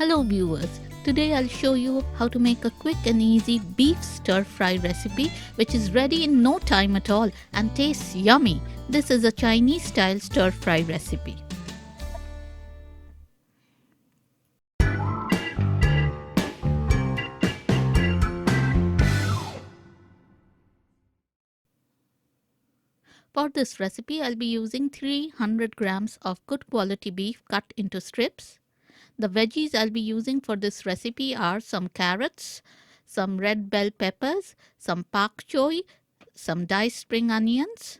Hello viewers, today I'll show you how to make a quick and easy beef stir fry recipe which is ready in no time at all and tastes yummy. This is a Chinese style stir fry recipe. For this recipe I'll be using 300 grams of good quality beef cut into strips. The veggies I'll be using for this recipe are some carrots, some red bell peppers, some pak choy, some diced spring onions,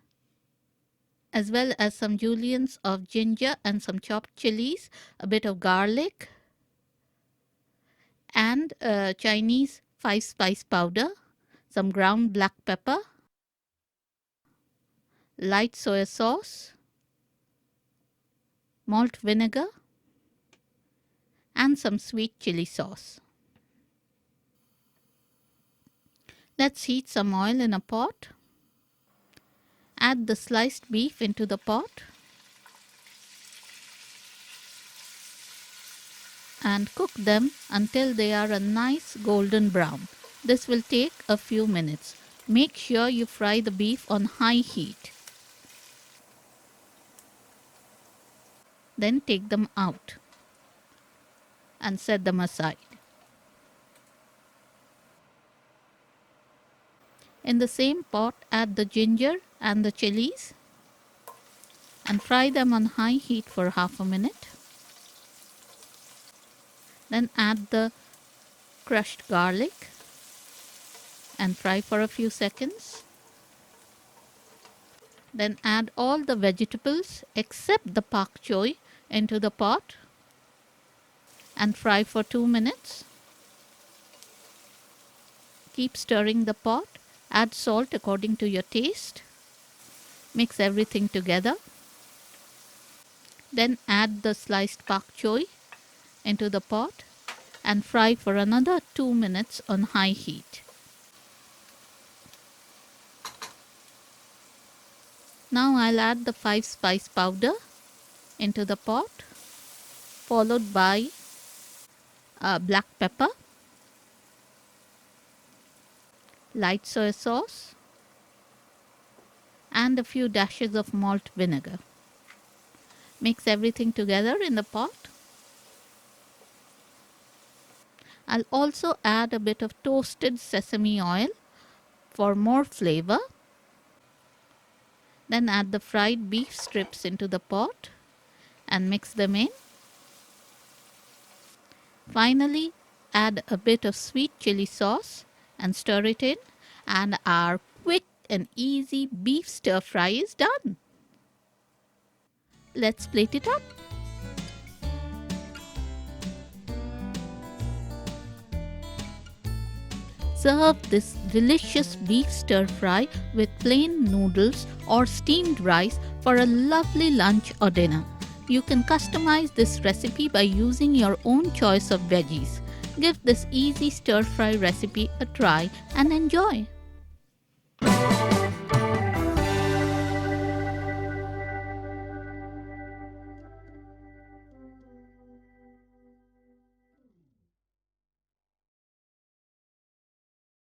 as well as some juliennes of ginger and some chopped chilies, a bit of garlic, and Chinese 5-spice powder, some ground black pepper, light soy sauce, malt vinegar, and some sweet chili sauce. Let's heat some oil in a pot. Add the sliced beef into the pot and cook them until they are a nice golden brown. This will take a few minutes. Make sure you fry the beef on high heat. Then take them out and set them aside. In the same pot, add the ginger and the chilies and fry them on high heat for half a minute. Then add the crushed garlic and fry for a few seconds. Then add all the vegetables except the pak choy into the pot and fry for 2 minutes. Keep stirring the pot. Add salt according to your taste. Mix everything together. Then add the sliced pak choy into the pot and fry for another 2 minutes on high heat. Now I'll add the 5-spice powder into the pot, followed by black pepper, light soy sauce, and a few dashes of malt vinegar. Mix everything together in the pot. I'll also add a bit of toasted sesame oil for more flavor. Then add the fried beef strips into the pot and mix them in. Finally, add a bit of sweet chili sauce and stir it in, and our quick and easy beef stir fry is done. Let's plate it up. Serve this delicious beef stir fry with plain noodles or steamed rice for a lovely lunch or dinner. You can customize this recipe by using your own choice of veggies. Give this easy stir fry recipe a try and enjoy.